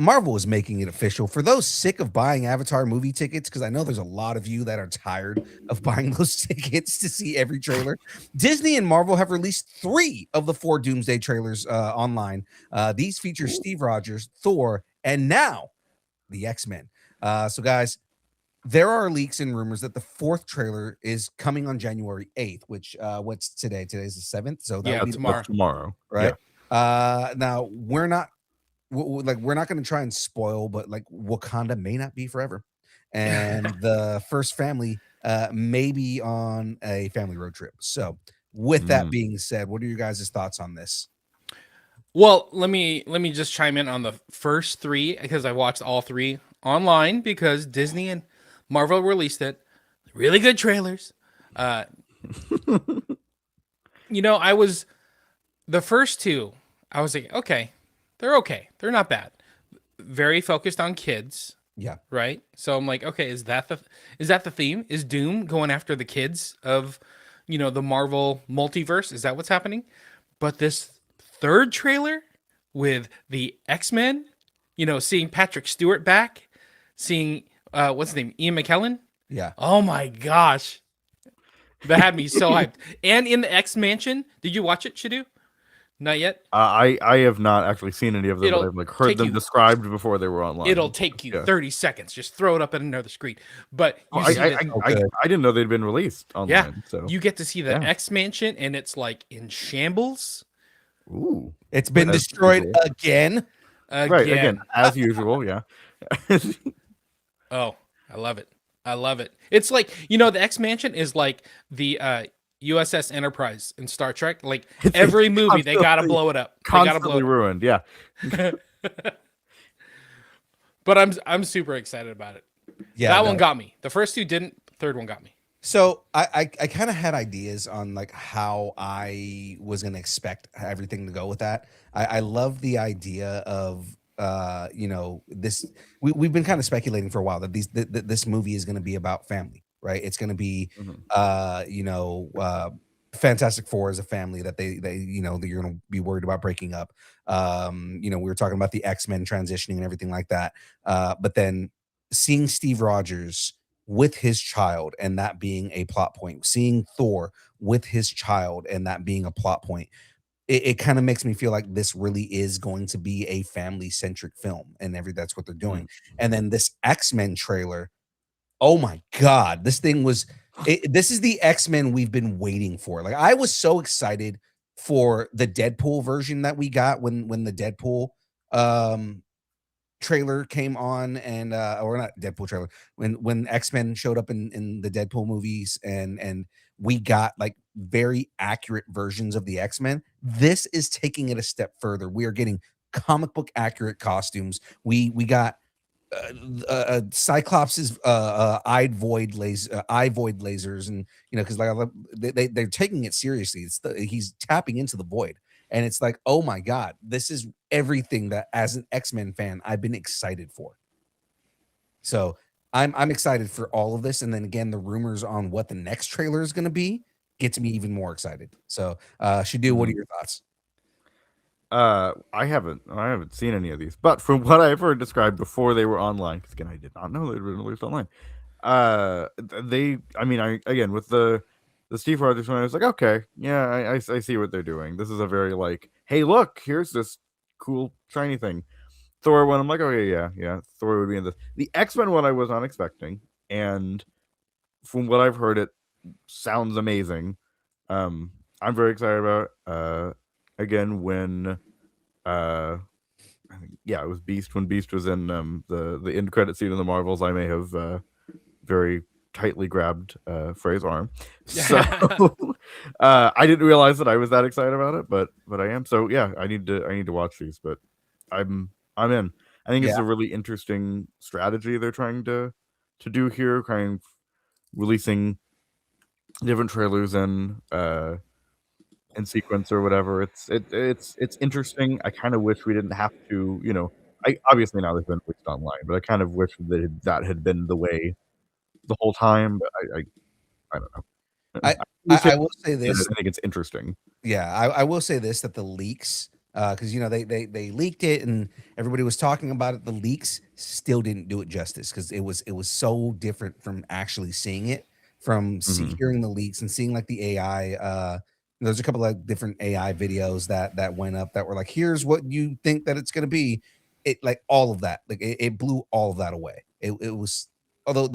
Marvel is making it official for those sick of buying Avatar movie tickets, because I know there's a lot of you that are tired of buying those tickets to see every trailer. Disney and Marvel have released 3 of the 4 Doomsday trailers online. These feature Steve Rogers, Thor, and now the X-Men. So guys, there are leaks and rumors that the 4th trailer is coming on January 8th, which what's today? Today's the 7th, so that Yeah, would be tomorrow. Tomorrow. right. Yeah. Now we're not we're not going to try and spoil, but like Wakanda may not be forever, and the first family may be on a family road trip. So with that being said, what are your guys' thoughts on this? Well, let me just chime in on the first 3 because I watched all 3 online because Disney and Marvel released it. Really good trailers. I was the first 2. I was like, okay. They're not bad. Very focused on kids, Yeah, right? So I'm like, okay, is that the theme? Is Doom going after the kids of, the Marvel multiverse? Is that what's happening? But this 3rd trailer with the X-Men, seeing Patrick Stewart back, seeing what's his name, Ian McKellen. yeah. Oh my gosh, that had me so hyped. And in the X Mansion, did you watch it, Shadu? Not yet. I have not actually seen any of them, It'll but I've like heard take them you- described before they were online. It'll take you 30 seconds. Just throw it up at another screen. But you see I didn't know they'd been released online. yeah, So you get to see the Yeah. X Mansion, and it's like in shambles. ooh, It's been That's destroyed cool. again. right again as usual. Yeah. Oh, I love it. I love it. It's like, the X Mansion is like the USS Enterprise in Star Trek. Like every movie, they gotta blow it up. They gotta blow Constantly it up. ruined. Yeah. But I'm super excited about it. Yeah, that no. one got me. The first 2 didn't. Third one got me. So I kind of had ideas on like how I was gonna expect everything to go with that. I love the idea of this. We've been kind of speculating for a while that this movie is gonna be about family, right? It's gonna be Fantastic Four is a family that they that you're gonna be worried about breaking up. We were talking about the X-Men transitioning and everything like that. But then seeing Steve Rogers with his child and that being a plot point, seeing Thor with his child and that being a plot point, it kind of makes me feel like this really is going to be a family centric film, and that's what they're doing. And then this X-Men trailer, oh my god, this is the X-Men we've been waiting for. Like, I was so excited for the Deadpool version that we got when the Deadpool trailer came on, and or not Deadpool trailer, when X-Men showed up in the Deadpool movies, and we got like very accurate versions of the X-Men. This is taking it a step further. We are getting comic book accurate costumes. We got Cyclops's eye void lasers, and because they're taking it seriously. He's tapping into the void, and it's like, oh my god, this is everything that as an X-Men fan I've been excited for. So I'm excited for all of this, and then again, the rumors on what the next trailer is going to be gets me even more excited. So Shadu, what are your thoughts? I haven't seen any of these, but from what I've heard described before they were online, because again, I did not know they'd been released online. Again, with the Steve Rogers one, I was like, okay, yeah, I see what they're doing. This is a very like, hey, look, here's this cool shiny thing. Thor one, I'm like, okay, yeah, Thor would be in this. The X-Men one I was not expecting, and from what I've heard, it sounds amazing. I'm very excited about. Again, when I think, it was Beast, when Beast was in the end credit scene in the Marvels, I may have very tightly grabbed Frey's arm. So I didn't realize that I was that excited about it, but I am. So yeah, I need to watch these, but I'm in. I think it's a really interesting strategy they're trying to do here, kind of releasing different trailers and in sequence or whatever. It's interesting. I kind of wish we didn't have to, I obviously now they've been released online, but I kind of wish that had been the way the whole time. But I don't know. I will say this. I think it's interesting. Yeah, I will say this, that the leaks because they leaked it and everybody was talking about it. The leaks still didn't do it justice because it was so different from actually seeing it, from hearing the leaks and seeing like the AI. There's a couple of different AI videos that went up that were like, here's what you think that it's gonna be. It like all of that, like it blew all of that away. It was, although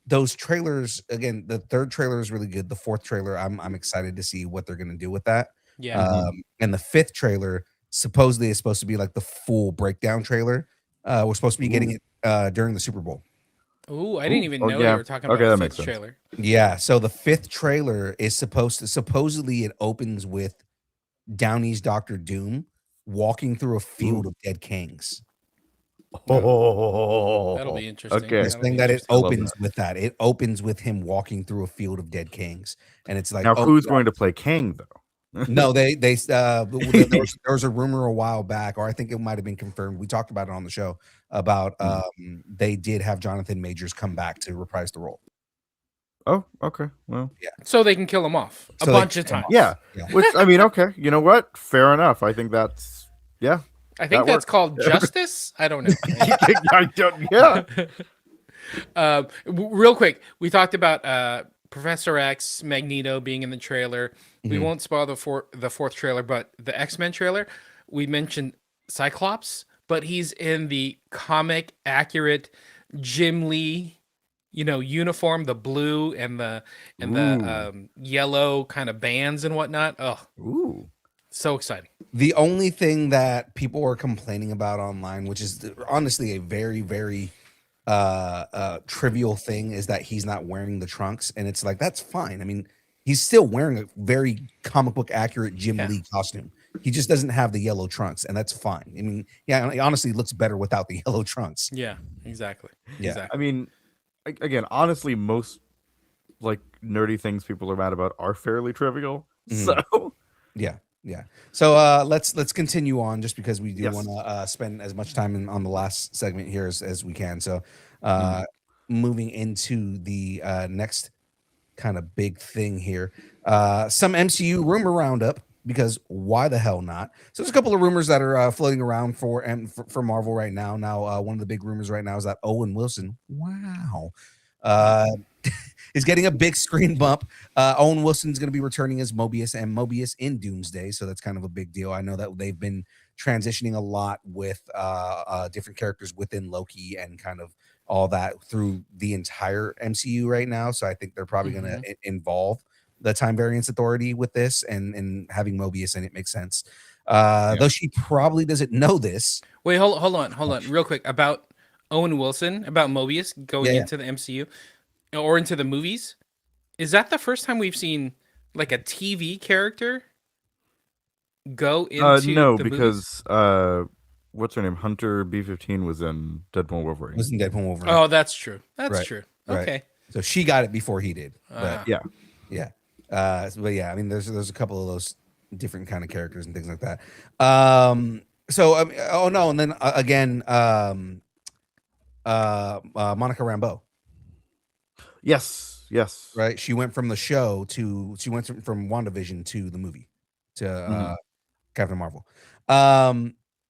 those trailers, again, the third trailer is really good. The fourth trailer, I'm excited to see what they're gonna do with that. Yeah. And the fifth trailer supposedly is supposed to be like the full breakdown trailer. We're supposed to be getting it during the Super Bowl. Ooh, I didn't even Oh, know yeah. they were talking Okay, about that the makes fifth sense. trailer. Yeah, so the fifth trailer is supposedly it opens with Downey's Doctor Doom walking through a field of dead kings. That'll be interesting. Okay. This That'll thing be that it I love opens with that. It opens with him walking through a field of dead kings, and it's like, Now, oh, who's yeah. going to play Kang though? No, there was a rumor a while back, or I think it might have been confirmed. We talked about it on the show about they did have Jonathan Majors come back to reprise the role. Oh, okay. Well, So they can kill him off a So they bunch can of kill him times. off. yeah. Yeah. Which I mean, okay. You know what? Fair enough. I think that's yeah. I think That that's works. called justice. I don't know. I don't. Yeah. Real quick, we talked about Professor X, Magneto being in the trailer. We Mhm. won't spoil the fourth trailer, but the X-Men trailer, we mentioned Cyclops, but he's in the comic accurate Jim Lee, uniform, the blue and the yellow kind of bands and whatnot. Oh, Ooh. so exciting. The only thing that people are complaining about online, which is honestly a very, very trivial thing, is that he's not wearing the trunks, and it's like that's fine. I mean, he's still wearing a very comic book accurate Jim Yeah. Lee costume. He just doesn't have the yellow trunks, and that's fine. I mean, yeah, it honestly looks better without the yellow trunks. Yeah, exactly. Yeah. Exactly. I mean, again, honestly, most like nerdy things people are mad about are fairly trivial. Mhm. So Yeah. So let's continue on, just because we do Yes. want to spend as much time on the last segment here as we can. So Mhm. moving into the next kind of big thing here, some MCU rumor roundup, because why the hell not? So there's a couple of rumors that are floating around for Marvel right now. Now, one of the big rumors right now is that Owen Wilson, wow, is getting a big screen bump. Owen Wilson's going to be returning as Mobius, and Mobius in Doomsday, so that's kind of a big deal. I know that they've been transitioning a lot with different characters within Loki and kind of all that through the entire MCU right now. So I think they're probably going to involve the Time Variance Authority with this, and having Mobius in it makes sense. Though she probably doesn't know this. Wait, hold on, real quick, about Owen Wilson, about Mobius going Yeah. into the MCU or into the movies. Is that the first time we've seen like a TV character go into no, the movies? because what's her name? Hunter B-15 was in Deadpool Wolverine. Wasn't Deadpool Wolverine. Oh, that's true. That's Right, true. right. Okay. So she got it before he did. But Yeah. yeah. But yeah, I mean, there's a couple of those different kind of characters and things like that. So oh no, and then again, Monica Rambeau, Yes. Yes. right? She went from the show she went from WandaVision to the movie, to Captain Marvel.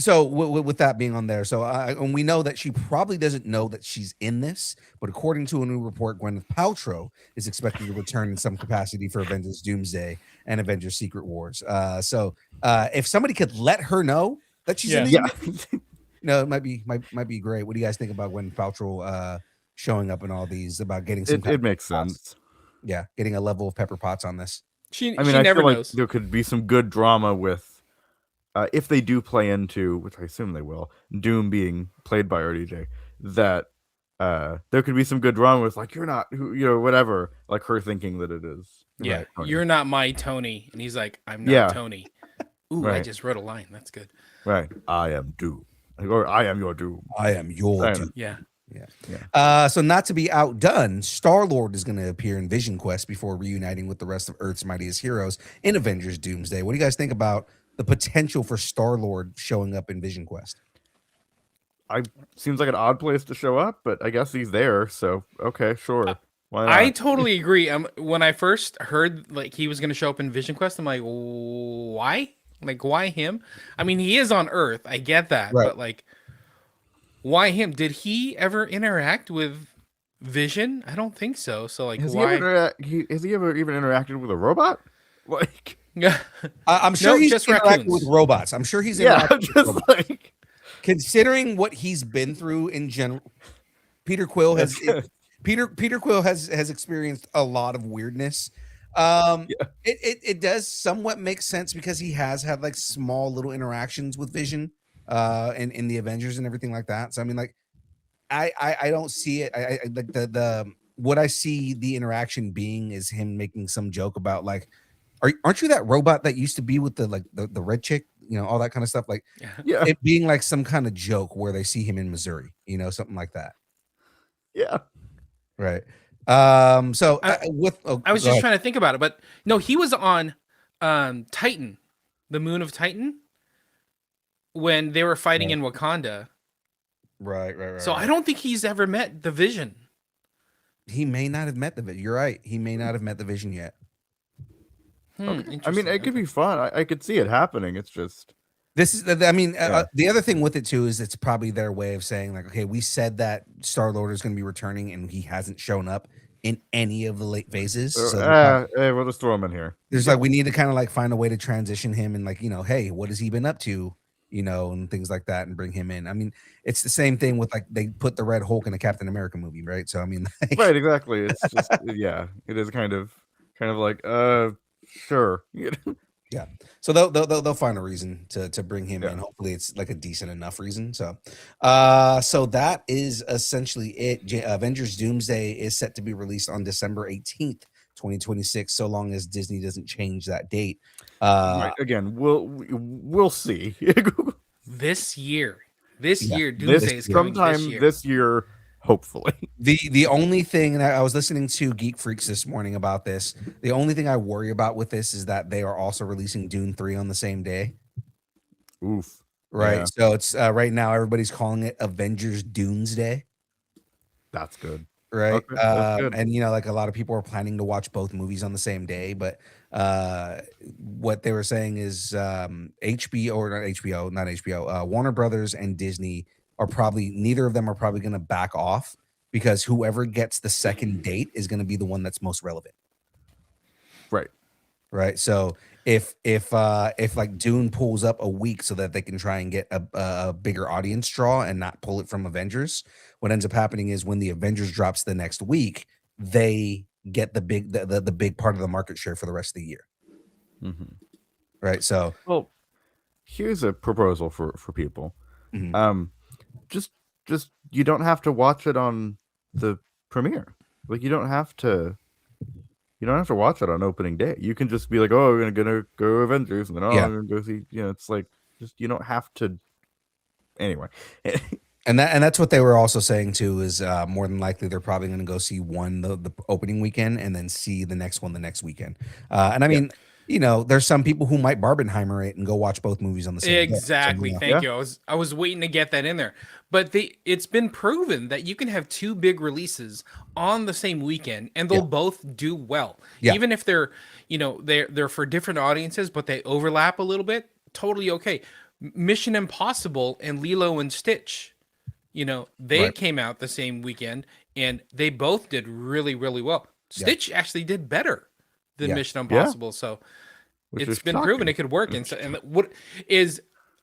So with that being on there, so and we know that she probably doesn't know that she's in this, but according to a new report, Gwyneth Paltrow is expected to return in some capacity for Avengers Doomsday and Avengers Secret Wars. So if somebody could let her know that she's in these, Yeah. no, it might be great. What do you guys think about Gwyneth Paltrow showing up in all these, about getting some It makes sense. yeah, getting a level of Pepper Potts on this? She I mean, she I never feel like knows. there could be some good drama with, if they do play into, which I assume they will, Doom being played by RDJ, that there could be some good drama with, like, you're not, whatever, like her thinking that it is. Yeah, Tony. you're not my Tony, and he's like, I'm not Yeah. Tony. Ooh, I Right. just wrote a line. That's good. Right. I am Doom. Or I am your Doom. I am your Right. dude. Yeah. So not to be outdone, Star-Lord is going to appear in Vision Quest before reuniting with the rest of Earth's mightiest heroes in Avengers Doomsday. What do you guys think about the potential for Star-Lord showing up in Vision Quest? Seems like an odd place to show up, but I guess he's there, so okay, sure. Why not? I totally agree. When I first heard like he was going to show up in Vision Quest, I'm like, why? Like, why him? I mean, he is on Earth. I get that, Right. but like, why him? Did he ever interact with Vision? I don't think so. So like, Has why? has he ever even interacted with a robot? Like, Yeah. I'm sure No, he's just interacting with raccoons. robots. I'm sure he's yeah, interacting I'm with just robots. like, Considering what he's been through in general, Peter Quill has that's- Peter Quill has experienced a lot of weirdness. Um, yeah, it does somewhat make sense because he has had like small little interactions with Vision, in the Avengers and everything like that. So I mean, like, I don't see it. I like the what I see the interaction being is him making some joke about like, aren't you that robot that used to be with the like the red chick, all that kind of stuff, like Yeah. yeah, it being like some kind of joke where they see him in Missouri, something like that, yeah. right? So with I was go just ahead. trying to think about it, but no, he was on Titan, the moon of Titan, when they were fighting in Wakanda. Right. So I don't think he's ever met the Vision. He may not have met the Vision. You're right. He may not have met the Vision yet. Okay. I mean, Interesting. it could Okay. be fun. I could see it happening. It's just, This is, I mean, Yeah. the other thing with it too is it's probably their way of saying like, okay, we said that Star Lord is going to be returning, and he hasn't shown up in any of the late phases. So hey, we'll just throw him in here. there's like we need to kind of like find a way to transition him and like, hey, what has he been up to, and things like that, and bring him in. I mean, it's the same thing with like they put the Red Hulk in a Captain America movie, right? So I mean, like, Right, exactly. It's just, yeah, it is kind of like, sure. yeah. So they'll find a reason to bring him Yeah. in. Hopefully, it's like a decent enough reason. So that is essentially it. Avengers Doomsday is set to be released on December 18th, 2026. So long as Disney doesn't change that date. Right, again, we'll see. This year, this Yeah, year, This Doomsday is coming this sometime year. this year, hopefully. The only thing, and I was listening to Geek Freaks this morning about this. The only thing I worry about with this is that they are also releasing Dune 3 on the same day. Oof. Right. Yeah. So it's right now everybody's calling it Avengers Doomsday. That's good. Right. Okay, that's good. And like a lot of people are planning to watch both movies on the same day, but what they were saying is HBO, or not HBO, Warner Brothers and Disney are probably, neither of them are probably going to back off, because whoever gets the second date is going to be the one that's most relevant. Right. Right. So if like Dune pulls up a week so that they can try and get a bigger audience draw and not pull it from Avengers, what ends up happening is when the Avengers drops the next week, they get the big part of the market share for the rest of the year. Mhm. Right. So Well, here's a proposal for people. mhm. Just you don't have to watch it on the premiere. Like, you don't have to watch it on opening day. You can just be like, oh, we're gonna go Avengers, and then Yeah. I'm gonna go see. It's like, just, you don't have to. Anyway. And that's what they were also saying too, is more than likely they're probably going to go see one the opening weekend and then see the next one the next weekend. And I mean, there's some people who might Barbenheimer it and go watch both movies on the same day. So, Exactly. Thank you. I was waiting to get that in there. But it's been proven that you can have two big releases on the same weekend and they'll both do well. Yeah. Even if they're, they're for different audiences, but they overlap a little bit, totally okay. Mission Impossible and Lilo and Stitch, they Right. came out the same weekend and they both did really, really well. Stitch actually did better than Yeah. Mission Impossible. So Which it's is been shocking. proven it could work. And what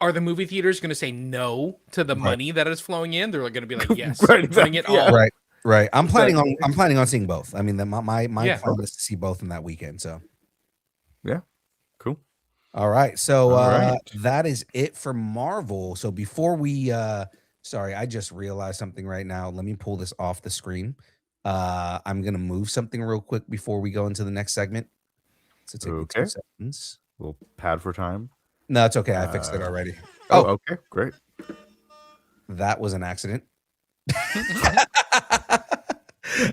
are the movie theaters going to say no to the money that is flowing in? They're going to be like, yes, Right, bring it exactly, all. yeah. Right. I'm planning on seeing both. I mean, my Yeah. plan is to see both in that weekend. So Yeah. Cool. all right. So All right. that is it for Marvel. So before we sorry, I just realized something right now. Let me pull this off the screen. I'm gonna move something real quick before we go into the next segment. So take me 2 Okay. seconds. Little pad for time. No, it's okay. I fixed it already. Oh, Oh, okay, great. that was an accident.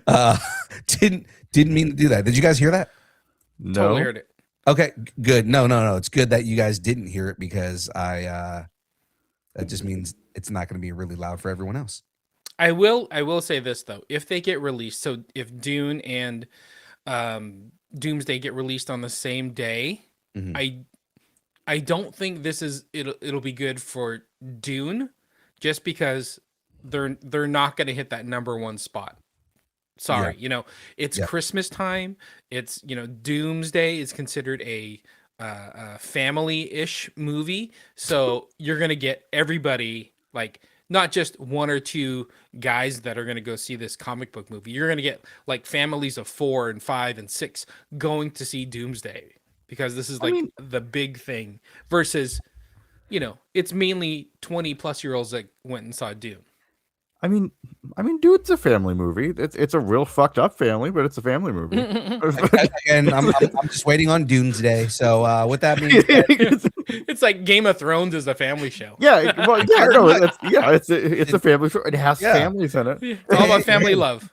uh didn't mean to do that. Did you guys hear that? No. Totally heard it. Okay, good. No. It's good that you guys didn't hear it, because that just means it's not going to be really loud for everyone else. I will say this though. If they get released, so if Dune and Doomsday get released on the same day, Mhm. I I don't think it'll be good for Dune, just because they're not going to hit that number one spot. Sorry, it's Yeah. Christmas time. It's Doomsday is considered a family-ish movie, so you're gonna get everybody, like not just one or two guys that are gonna go see this comic book movie. You're gonna get like families of 4 and 5 and 6 going to see Doomsday, because this is like the big thing. Versus, it's mainly 20-plus-year-olds that went and saw Doom. I mean, dude, it's a family movie. It's a real fucked up family, but it's a family movie. Again, I'm just waiting on Doomsday. So what that means, It's like Game of Thrones is a family show. yeah, well, yeah, no, it's a family show. It has families in it. It's all about family love.